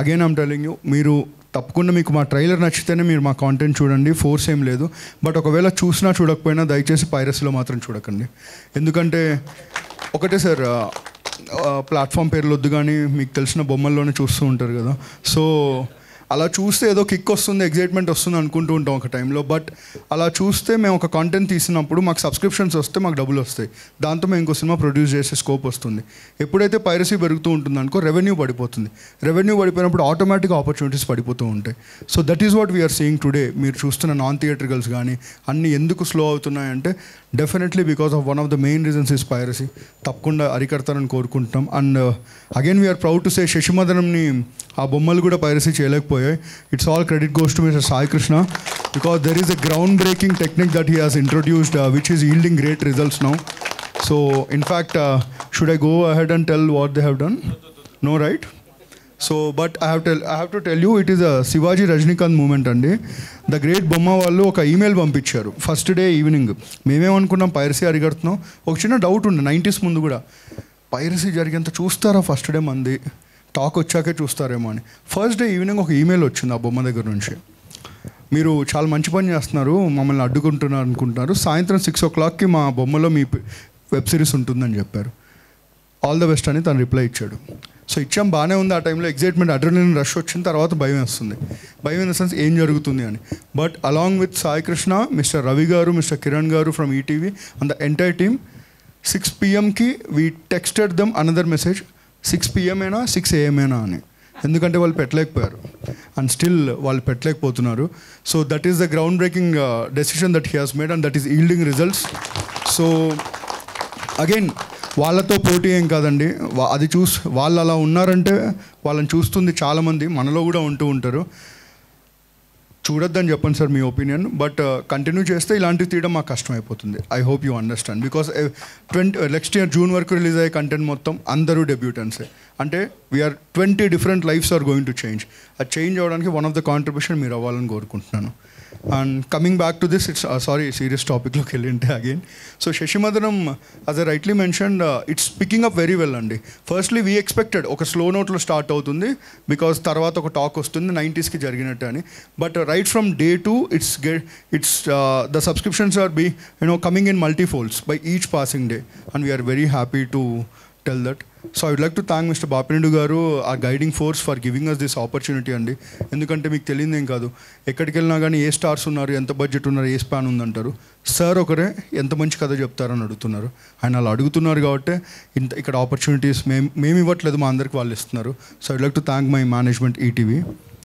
Again I'm telling you, మీరు తప్పకుండా మీకు మా ట్రైలర్ నచ్చితేనే మీరు మా కాంటెంట్ చూడండి, ఫోర్స్ ఏం లేదు. బట్ ఒకవేళ చూసినా చూడకపోయినా దయచేసి పైరసీలో మాత్రం చూడకండి. ఎందుకంటే ఒకటే సార్, ప్లాట్ఫామ్ పేర్లు వద్దు, కానీ మీకు తెలిసిన బొమ్మల్లోనే చూస్తూ ఉంటారు కదా. సో అలా చూస్తే ఏదో కిక్ వస్తుంది, ఎగ్జైట్మెంట్ వస్తుంది అనుకుంటూ ఉంటాం ఒక టైంలో. బట్ అలా చూస్తే మేము ఒక కాంటెంట్ తీసినప్పుడు మాకు సబ్స్క్రిప్షన్స్ వస్తే మాకు డబ్బులు వస్తాయి, దాంతో మేము ఇంకో సినిమా ప్రొడ్యూస్ చేసే స్కోప్ వస్తుంది. ఎప్పుడైతే పైరసీ పెరుగుతూ ఉంటుంది అనుకో, రెవెన్యూ పడిపోతుంది. రెవెన్యూ పడిపోయినప్పుడు ఆటోమేటిక్గా ఆపర్చునిటీస్ పడిపోతూ ఉంటాయి. So that is what we are seeing today. మీరు చూస్తున్న నాన్ థియేట్రికల్స్ కానీ అన్నీ ఎందుకు స్లో అవుతున్నాయంటే definitely because of one of the main reasons is piracy. తప్పకుండా అరికడతారని కోరుకుంటున్నాం. And again we are proud to say శశిమదనంని ఆ బొమ్మలు కూడా పైరసీ చేయలేకపోయాయి. It's all credit goes to mister Sai Krishna, because there is a ground breaking technique that he has introduced which is yielding great results now. So in fact, should I go ahead and tell what they have done? No, right? So but I have to tell you, it is a Shivaji Rajnikant movement అండి. The great బొమ్మ వాళ్ళు ఒక email పంపించారు first day evening. మేమేమనుకున్నాం piracy అరిగడుతున్నాం. ఒక చిన్న doubt ఉండే 90s ముందు కూడా, పైరసీ జరిగేంత చూస్తారా ఫస్ట్ డే మంది, టాక్ వచ్చాకే చూస్తారేమో అని. ఫస్ట్ డే ఈవినింగ్ ఒక ఈమెయిల్ వచ్చింది ఆ బొమ్మ దగ్గర నుంచి, మీరు చాలా మంచి పని చేస్తున్నారు, మమ్మల్ని అడ్డుకుంటున్నారు అనుకుంటున్నారు, సాయంత్రం 6 o'clockకి మా బొమ్మలో మీ వెబ్ సిరీస్ ఉంటుందని చెప్పారు, ఆల్ ద బెస్ట్ అని తను రిప్లై ఇచ్చాడు. సో ఇచ్చాం, బాగానే ఉంది. ఆ టైంలో ఎగ్జైట్మెంట్, అడ్రినలిన్ రష్ వచ్చిన తర్వాత భయం వేస్తుంది. భయం ఇన్ ద సెన్స్ ఏం జరుగుతుంది అని. But along with Sai Krishna, mister Ravi garu, mister Kiran garu from ETV and the entire team, 6 PM we texted them another message, 6 PM అయినా 6 AM అయినా అని. ఎందుకంటే వాళ్ళు పెట్టలేకపోయారు అండ్ స్టిల్ వాళ్ళు పెట్టలేకపోతున్నారు. So that is the ground breaking decision that he has made and that is yielding results. So again వాళ్ళతో పోటీ ఏం కాదండి, అది వాళ్ళు అలా ఉన్నారంటే వాళ్ళని చూస్తుంది చాలామంది, మనలో కూడా ఉంటూ ఉంటారు. చూడొద్దని చెప్పండి సార్ మీ ఒపీనియన్, బట్ కంటిన్యూ చేస్తే ఇలాంటివి తీయడం మాకు కష్టం అయిపోతుంది. I hope you understand. Because next year June వరకు రిలీజ్ అయ్యే కంటెంట్ మొత్తం అందరూ డెబ్యూటెంట్సే. అంటే we are 20 different lives are going to change. అది చేంజ్ అవ్వడానికి వన్ ఆఫ్ ద కాంట్రిబ్యూషన్ మీరు అవ్వాలని కోరుకుంటున్నాను. And coming back to this, it's sorry serious టాపిక్లోకి వెళ్ళింటే again. So Sasimadanam, as I rightly mentioned, it's picking up very well అండి. Firstly we expected ఒక slow నోట్లో స్టార్ట్ అవుతుంది, బికాస్ తర్వాత ఒక టాక్ వస్తుంది 90sకి జరిగినట్టు అని. But right from day 2 it's the subscriptions are coming in multifolds by each passing day, and we are very happy to tell that. So I would like to thank Mr. Bapinedu garu, our guiding force, for giving us this opportunity అండి. ఎందుకంటే మీకు తెలియదు ఏం కాదు, ఎక్కడికి వెళ్ళినా కానీ ఏ stars ఉన్నారు, ఎంత బడ్జెట్ ఉన్నారు, ఏ స్పాన్ ఉందంటారు. సార్ ఒకరే ఎంత మంచి కథ చెప్తారని అడుగుతున్నారు. ఆయన అలా అడుగుతున్నారు కాబట్టి ఇక్కడ ఆపర్చునిటీస్ మేము ఇవ్వట్లేదు, మా అందరికి వాళ్ళు ఇస్తున్నారు. So I would like to thank my management ETV.